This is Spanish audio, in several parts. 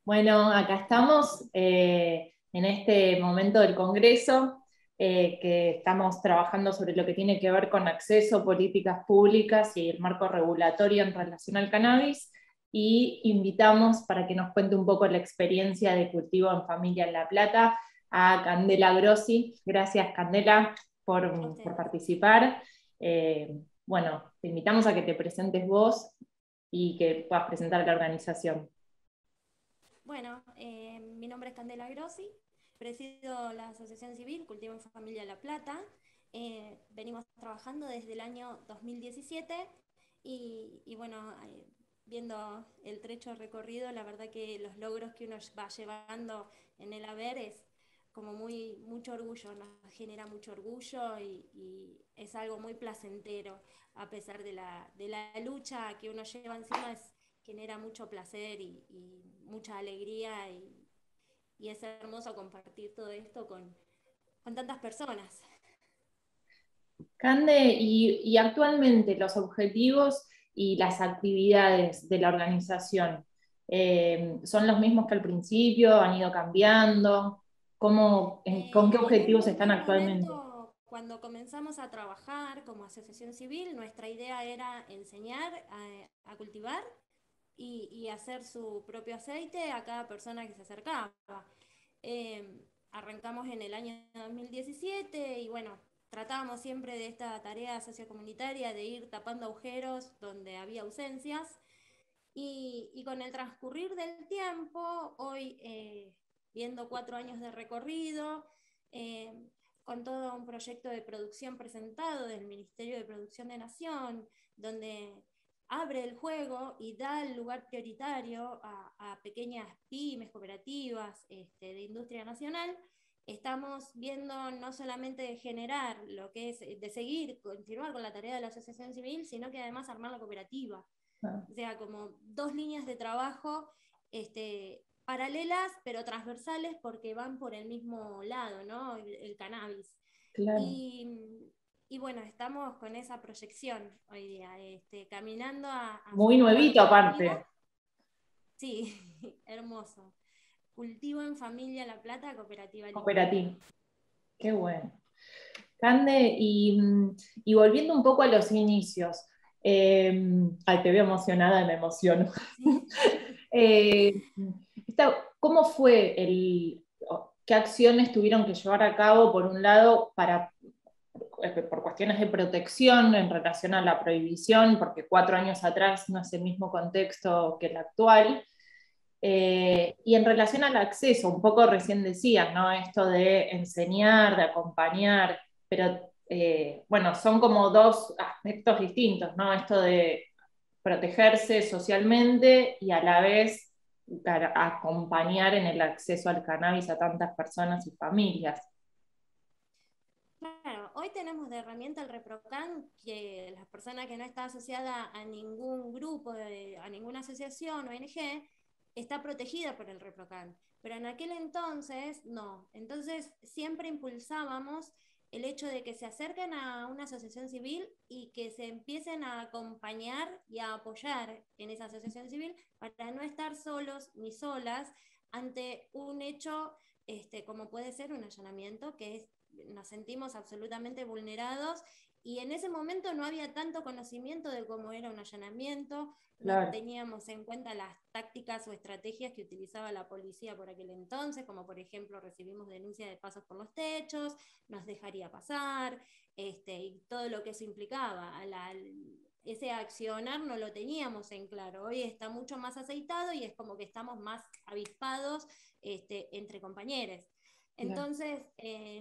Bueno, acá estamos en este momento del Congreso, que estamos trabajando sobre lo que tiene que ver con acceso, políticas públicas y el marco regulatorio en relación al cannabis, y invitamos para que nos cuente un poco la experiencia de cultivo en familia en La Plata a Candela Grossi. Gracias, Candela, A por ustedes. participar. Bueno, te invitamos a que te presentes vos y que puedas presentar la organización. Bueno, mi nombre es Candela Grossi, presido la Asociación Civil Cultivo en Familia La Plata. Venimos trabajando desde el año 2017 y bueno, viendo el trecho recorrido, la verdad que los logros que uno va llevando en el haber es como mucho orgullo, nos genera mucho orgullo y es algo muy placentero, a pesar de la lucha que uno lleva encima, genera mucho placer y mucha alegría y es hermoso compartir todo esto con tantas personas. Cande, y actualmente los objetivos y las actividades de la organización son los mismos que al principio, han ido cambiando. ¿Con qué En un objetivos están primer actualmente? momento, cuando comenzamos a trabajar como asociación civil, nuestra idea era enseñar a cultivar y hacer su propio aceite a cada persona que se acercaba. Arrancamos en el año 2017 y bueno, tratábamos siempre de esta tarea sociocomunitaria de ir tapando agujeros donde había ausencias y con el transcurrir del tiempo, hoy viendo 4 años de recorrido, eh, con todo un proyecto de producción presentado del Ministerio de Producción de Nación, donde abre el juego y da el lugar prioritario a pequeñas pymes, cooperativas de industria nacional. Estamos viendo no solamente de generar lo que es, de seguir, continuar con la tarea de la asociación civil, sino que además armar la cooperativa. Ah, O sea, como dos líneas de trabajo paralelas, pero transversales porque van por el mismo lado, ¿no? El cannabis. claro. Y, y bueno, estamos con esa proyección hoy día, caminando a Muy formar la nuevito cooperativa. aparte, Sí, hermoso. Cultivo en Familia La Plata, cooperativa libre. cooperativo. Qué bueno. Cande, y volviendo un poco a los inicios, ay, te veo emocionada y me emociono. Sí. Eh, ¿Cómo fue qué acciones tuvieron que llevar a cabo, por un lado, por cuestiones de protección en relación a la prohibición, porque 4 años atrás no es el mismo contexto que el actual, y en relación al acceso, un poco recién decías, ¿no? Esto de enseñar, de acompañar, pero bueno, son como dos aspectos distintos, ¿no? Esto de protegerse socialmente y a la vez para acompañar en el acceso al cannabis a tantas personas y familias. Claro, hoy tenemos de herramienta el ReproCan, que la persona que no está asociada a ningún grupo, a ninguna asociación o ONG, está protegida por el ReproCan. Pero en aquel entonces no. Entonces siempre impulsábamos el hecho de que se acerquen a una asociación civil y que se empiecen a acompañar y a apoyar en esa asociación civil para no estar solos ni solas ante un hecho como puede ser un allanamiento, que es nos sentimos absolutamente vulnerados y en ese momento no había tanto conocimiento de cómo era un allanamiento, no Claro. teníamos en cuenta las tácticas o estrategias que utilizaba la policía por aquel entonces, como por ejemplo recibimos denuncias de pasos por los techos, nos dejaría pasar, y todo lo que eso implicaba. Ese accionar no lo teníamos en claro. Hoy está mucho más aceitado y es como que estamos más avispados entre compañeros. Claro. Entonces,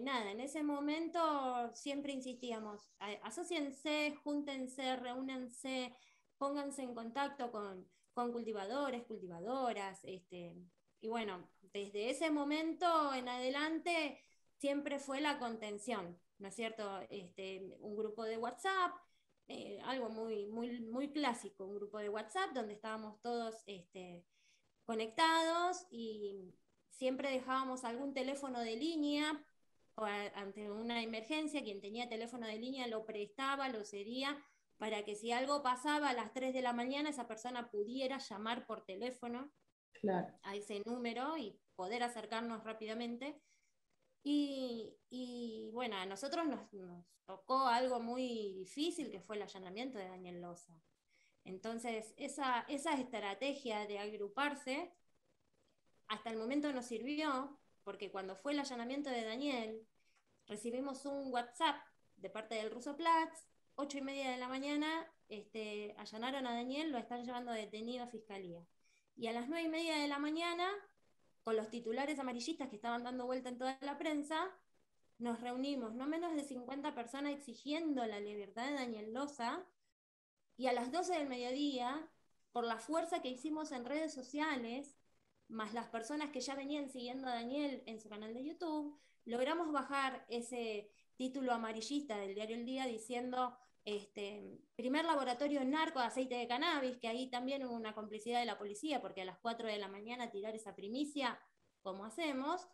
nada, en ese momento siempre insistíamos, asóciense, júntense, reúnense, pónganse en contacto con cultivadores, cultivadoras, y bueno, desde ese momento en adelante siempre fue la contención, ¿no es cierto? Un grupo de WhatsApp, algo muy clásico, un grupo de WhatsApp donde estábamos todos conectados y siempre dejábamos algún teléfono de línea ante una emergencia, quien tenía teléfono de línea lo prestaba, lo cedía, para que si algo pasaba a las 3 de la mañana, esa persona pudiera llamar por teléfono Claro. a ese número y poder acercarnos rápidamente. Y bueno, a nosotros nos tocó algo muy difícil, que fue el allanamiento de Daniel Loza. Entonces, esa estrategia de agruparse hasta el momento nos sirvió, porque cuando fue el allanamiento de Daniel, recibimos un WhatsApp de parte del Russo Platz, 8:30 de la mañana, allanaron a Daniel, lo están llevando detenido a fiscalía. Y a las 9:30 de la mañana, con los titulares amarillistas que estaban dando vuelta en toda la prensa, nos reunimos, no menos de 50 personas exigiendo la libertad de Daniel Loza, y a las 12 del mediodía, por la fuerza que hicimos en redes sociales, más las personas que ya venían siguiendo a Daniel en su canal de YouTube, logramos bajar ese título amarillista del diario El Día diciendo primer laboratorio narco de aceite de cannabis, que ahí también hubo una complicidad de la policía, porque a las 4 de la mañana tirar esa primicia, como hacemos,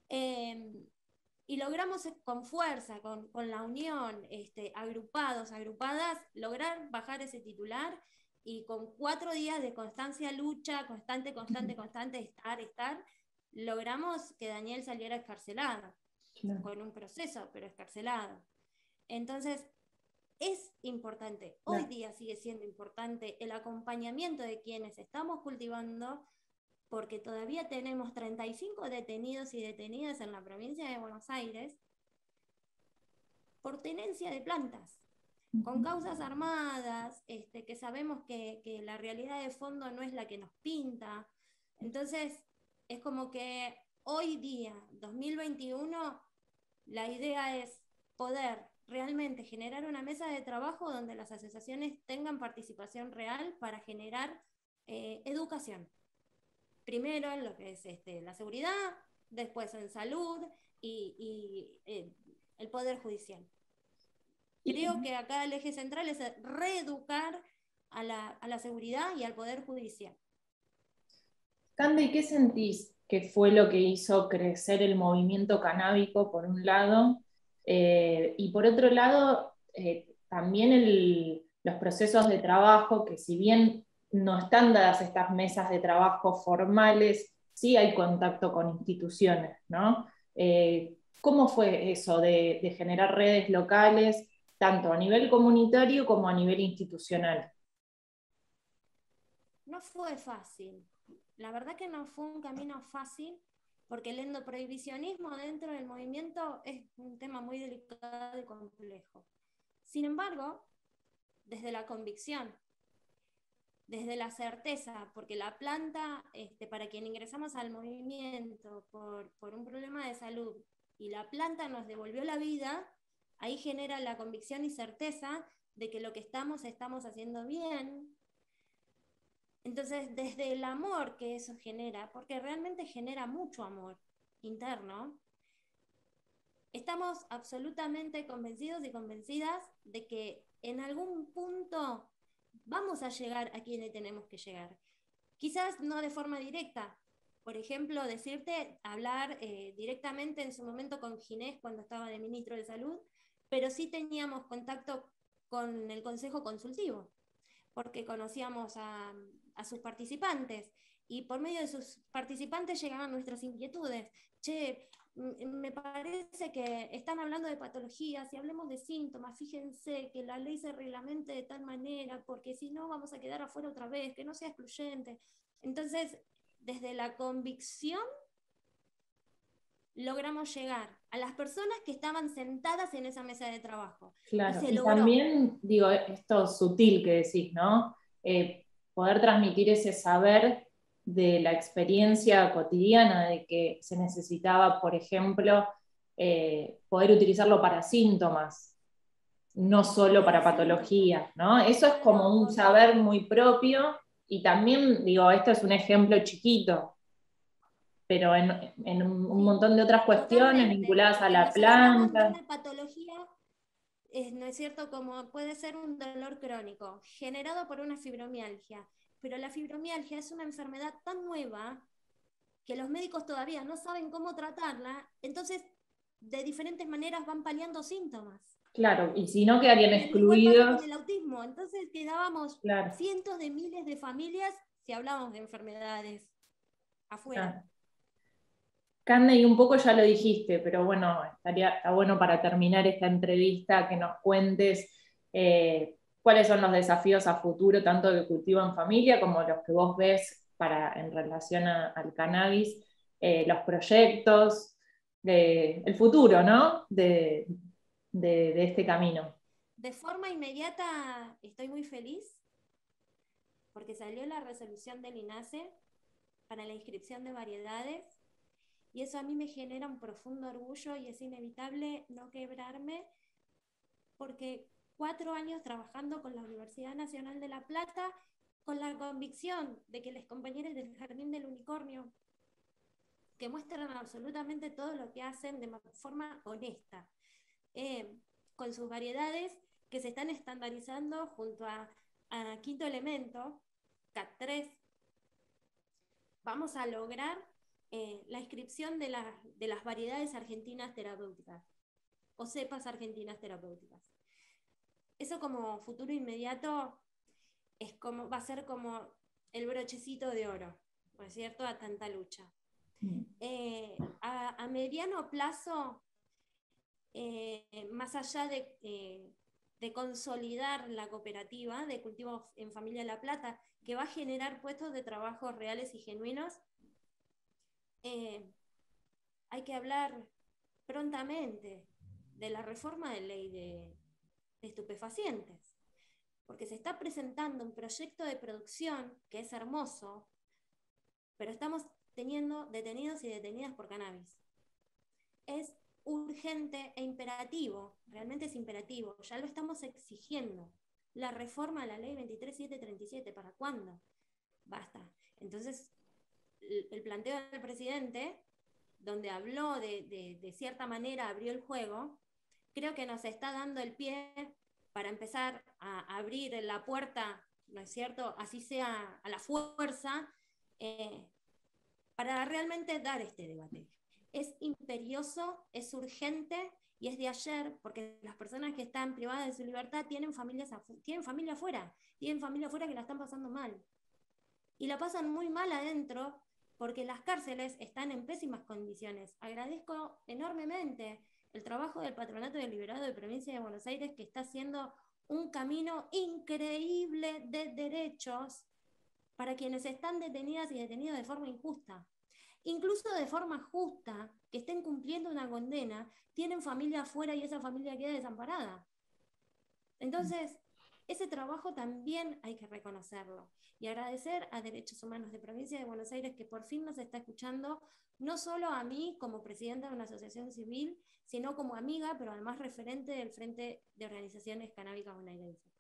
y logramos con fuerza, con la unión, agrupados, agrupadas, lograr bajar ese titular, y con 4 días de constancia, lucha, constante, estar, logramos que Daniel saliera excarcelado, Claro. con un proceso, pero excarcelado. Entonces, es importante, hoy Claro. día sigue siendo importante el acompañamiento de quienes estamos cultivando, porque todavía tenemos 35 detenidos y detenidas en la provincia de Buenos Aires por tenencia de plantas, con causas armadas, que sabemos que la realidad de fondo no es la que nos pinta. Entonces, es como que hoy día, 2021, la idea es poder realmente generar una mesa de trabajo donde las asociaciones tengan participación real para generar educación. Primero en lo que es la seguridad, después en salud y el Poder Judicial. Creo que acá el eje central es reeducar a la seguridad y al Poder Judicial. Cande, ¿qué sentís que fue lo que hizo crecer el movimiento canábico, por un lado? Y por otro lado, también los procesos de trabajo, que si bien no están dadas estas mesas de trabajo formales, sí hay contacto con instituciones, ¿no? ¿Cómo fue eso de generar redes locales, tanto a nivel comunitario como a nivel institucional? No fue fácil. La verdad que no fue un camino fácil, porque el endoprohibicionismo dentro del movimiento es un tema muy delicado y complejo. Sin embargo, desde la convicción, desde la certeza, porque la planta, para quien ingresamos al movimiento por un problema de salud, y la planta nos devolvió la vida, ahí genera la convicción y certeza de que lo que estamos haciendo bien. Entonces, desde el amor que eso genera, porque realmente genera mucho amor interno, estamos absolutamente convencidos y convencidas de que en algún punto vamos a llegar a quien tenemos que llegar. Quizás no de forma directa. Por ejemplo, hablar directamente en su momento con Ginés cuando estaba de ministro de Salud, pero sí teníamos contacto con el Consejo Consultivo, porque conocíamos a sus participantes, y por medio de sus participantes llegaban nuestras inquietudes. Che, me parece que están hablando de patologías y hablemos de síntomas, fíjense que la ley se reglamente de tal manera, porque si no vamos a quedar afuera otra vez, que no sea excluyente. Entonces, desde la convicción logramos llegar a las personas que estaban sentadas en esa mesa de trabajo. Y Claro, se y logró. también, digo, esto sutil que decís, ¿no? Poder transmitir ese saber de la experiencia cotidiana, de que se necesitaba, por ejemplo, poder utilizarlo para síntomas, no solo para patologías, ¿no? Eso es como un saber muy propio, y también, digo, esto es un ejemplo chiquito, pero en un Sí, montón de otras cuestiones totalmente, vinculadas a porque la nos hablamos de planta. una patología, ¿no es cierto? Como puede ser un dolor crónico generado por una fibromialgia, pero la fibromialgia es una enfermedad tan nueva que los médicos todavía no saben cómo tratarla. Entonces, de diferentes maneras van paliando síntomas. Claro, y si no quedarían Igual pasa con excluidos. el autismo, entonces quedábamos Claro, cientos de miles de familias si hablamos de enfermedades afuera. claro. Cande, y un poco ya lo dijiste, pero bueno, está bueno para terminar esta entrevista que nos cuentes cuáles son los desafíos a futuro, tanto de Cultivo en Familia como los que vos ves en relación al cannabis, los proyectos, el futuro, ¿no? De este camino. De forma inmediata estoy muy feliz porque salió la resolución del INASE para la inscripción de variedades y eso a mí me genera un profundo orgullo y es inevitable no quebrarme porque 4 años trabajando con la Universidad Nacional de La Plata con la convicción de que los compañeros del Jardín del Unicornio que muestran absolutamente todo lo que hacen de forma honesta, con sus variedades que se están estandarizando junto a Quinto Elemento, CAT3, vamos a lograr la inscripción de las variedades argentinas terapéuticas o cepas argentinas terapéuticas. Eso como futuro inmediato va a ser como el brochecito de oro, ¿no es cierto?, a tanta lucha. A mediano plazo, más allá de consolidar la cooperativa de Cultivo en Familia La Plata, que va a generar puestos de trabajo reales y genuinos, hay que hablar prontamente de la reforma de ley de estupefacientes, porque se está presentando un proyecto de producción que es hermoso, pero estamos teniendo detenidos y detenidas por cannabis. Es urgente e imperativo, realmente es imperativo, ya lo estamos exigiendo. La reforma a la ley 23737, ¿para cuándo? Basta. Entonces, el planteo del presidente, donde habló de cierta manera, abrió el juego, creo que nos está dando el pie para empezar a abrir la puerta, ¿no es cierto?, así sea a la fuerza, para realmente dar este debate. Es imperioso, es urgente y es de ayer, porque las personas que están privadas de su libertad tienen familia afuera que la están pasando mal. Y la pasan muy mal adentro porque las cárceles están en pésimas condiciones. Agradezco enormemente el trabajo del Patronato del Liberado de Provincia de Buenos Aires, que está haciendo un camino increíble de derechos para quienes están detenidas y detenidos de forma injusta. Incluso de forma justa, que estén cumpliendo una condena, tienen familia afuera y esa familia queda desamparada. Entonces, ese trabajo también hay que reconocerlo y agradecer a Derechos Humanos de Provincia de Buenos Aires que por fin nos está escuchando, no solo a mí como presidenta de una asociación civil, sino como amiga, pero además referente del Frente de Organizaciones Canábicas Bonaerenses.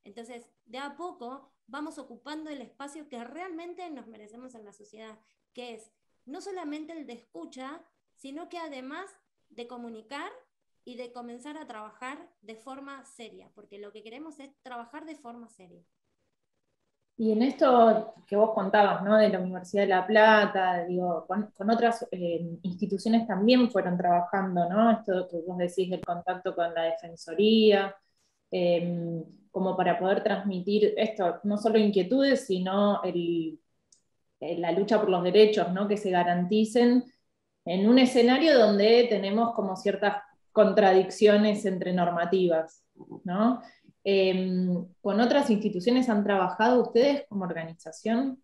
Entonces, de a poco vamos ocupando el espacio que realmente nos merecemos en la sociedad, que es no solamente el de escucha, sino que además de comunicar y de comenzar a trabajar de forma seria, porque lo que queremos es trabajar de forma seria. Y en esto que vos contabas, ¿no? De la Universidad de La Plata, digo, con otras instituciones también fueron trabajando, ¿no? Esto que vos decís del contacto con la Defensoría, como para poder transmitir esto, no solo inquietudes, sino la lucha por los derechos, ¿no? Que se garanticen en un escenario donde tenemos como ciertas contradicciones entre normativas, ¿no? ¿Con otras instituciones han trabajado ustedes como organización?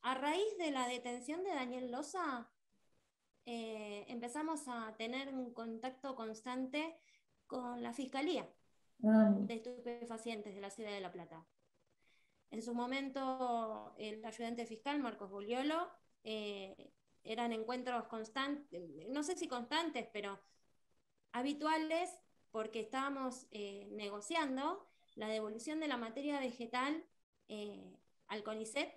A raíz de la detención de Daniel Loza, empezamos a tener un contacto constante con la Fiscalía de Estupefacientes de la Ciudad de La Plata. En su momento, el ayudante fiscal, Marcos Bugliolo, eran encuentros constantes, no sé si constantes, pero habituales, porque estábamos negociando la devolución de la materia vegetal al CONICET,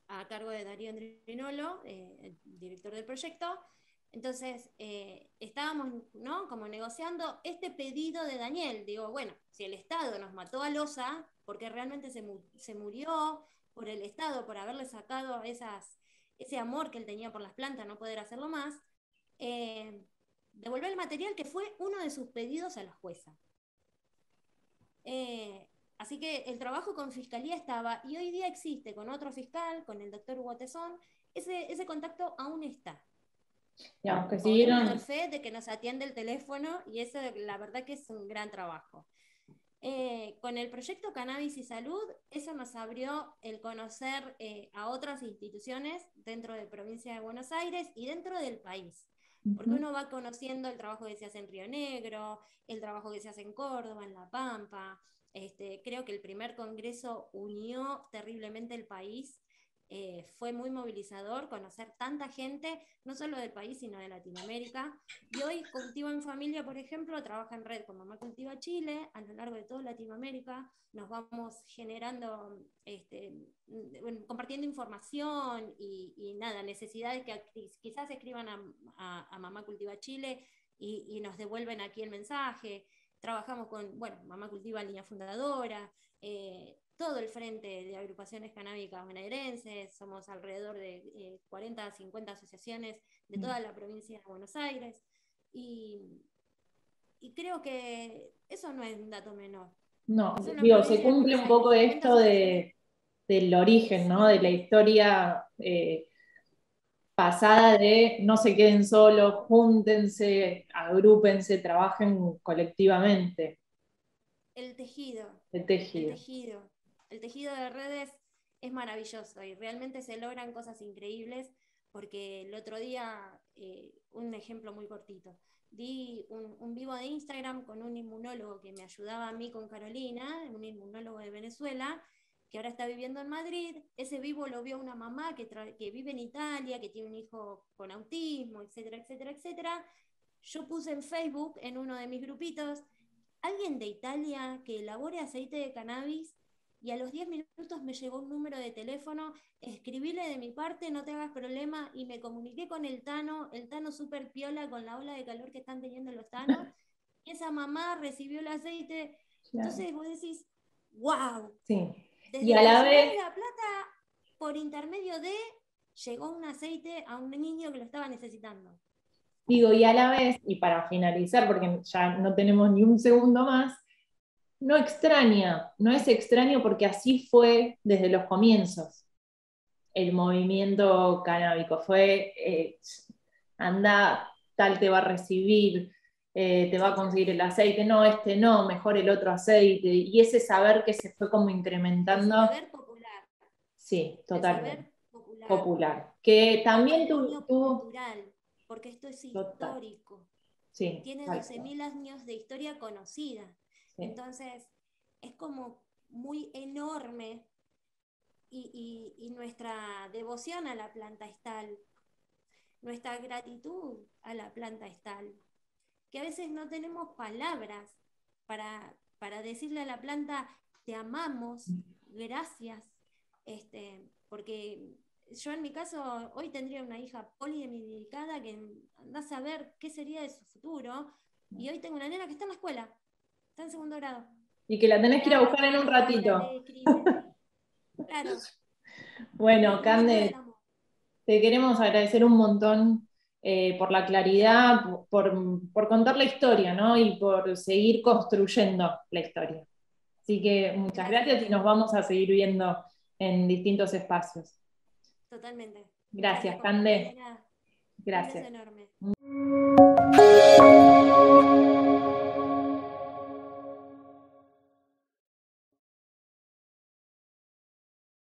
a cargo de Darío Andrinolo, el director del proyecto. Entonces, estábamos, ¿no?, como negociando este pedido de Daniel. Digo, bueno, si el Estado nos mató a Loza, porque realmente se murió por el Estado, por haberle sacado ese amor que él tenía por las plantas, no poder hacerlo más, devolver el material que fue uno de sus pedidos a la jueza. Así que el trabajo con fiscalía estaba, y hoy día existe con otro fiscal, con el doctor Hugo Tesón, ese contacto aún está. Digamos que Podemos siguieron. dar fe de que nos atiende el teléfono y eso la verdad que es un gran trabajo. Con el proyecto Cannabis y Salud, eso nos abrió el conocer a otras instituciones dentro de Provincia de Buenos Aires y dentro del país. Porque uno va conociendo el trabajo que se hace en Río Negro, el trabajo que se hace en Córdoba, en La Pampa. Creo que el primer congreso unió terriblemente el país. Fue muy movilizador conocer tanta gente, no solo del país, sino de Latinoamérica. Y hoy Cultivo en Familia, por ejemplo, trabaja en red con Mamá Cultiva Chile, a lo largo de toda Latinoamérica. Nos vamos generando, compartiendo información y nada, necesidades que quizás escriban a Mamá Cultiva Chile y nos devuelven aquí el mensaje. Trabajamos con, Mamá Cultiva Línea Fundadora, todo el frente de agrupaciones canábicas bonaerenses, somos alrededor de 40 a 50 asociaciones de toda la provincia de Buenos Aires, y creo que eso no es un dato menor. No, digo, se cumple un poco esto del origen, ¿no? De la historia pasada de no se queden solos, júntense, agrúpense, trabajen colectivamente. El tejido. El tejido. El tejido. El tejido de redes es maravilloso y realmente se logran cosas increíbles, porque el otro día, un ejemplo muy cortito, di un vivo de Instagram con un inmunólogo que me ayudaba a mí con Carolina, un inmunólogo de Venezuela, que ahora está viviendo en Madrid. Ese vivo lo vio una mamá que vive en Italia, que tiene un hijo con autismo, etcétera, etcétera, etcétera. Yo puse en Facebook, en uno de mis grupitos, alguien de Italia que elabore aceite de cannabis, y a los 10 minutos me llegó un número de teléfono, escribíle de mi parte, no te hagas problema, y me comuniqué con el Tano súper piola con la ola de calor que están teniendo los Tanos, y esa mamá recibió el aceite. Claro. Entonces vos decís, wow, sí. Desde y a la que vez La Plata, por intermedio de, llegó un aceite a un niño que lo estaba necesitando. Digo, y a la vez, y para finalizar, porque ya no tenemos ni un segundo más, no es extraño porque así fue desde los comienzos el movimiento canábico. Fue, anda, tal te va a recibir, te va a conseguir el aceite, no, este no, mejor el otro aceite, y ese saber que se fue como incrementando. El saber popular. Sí, totalmente. El saber popular. Que también tuvo... cultural, porque esto es total. histórico. Sí, tiene 12.000 años de historia conocida. Sí. Entonces, es como muy enorme, y nuestra devoción a la planta es tal, nuestra gratitud a la planta es tal, que a veces no tenemos palabras para decirle a la planta, te amamos, gracias, porque yo en mi caso hoy tendría una hija polidemedicada que anda a saber qué sería de su futuro, y hoy tengo una nena que está en la escuela, está en 2º grado. Y que la tenés que ir a buscar en un ratito. Claro. Bueno, Cande, te queremos agradecer un montón por la claridad, por contar la historia, ¿no? Y por seguir construyendo la historia. Así que muchas gracias y nos vamos a seguir viendo en distintos espacios. Totalmente. Gracias, Cande. Gracias. Un beso enorme.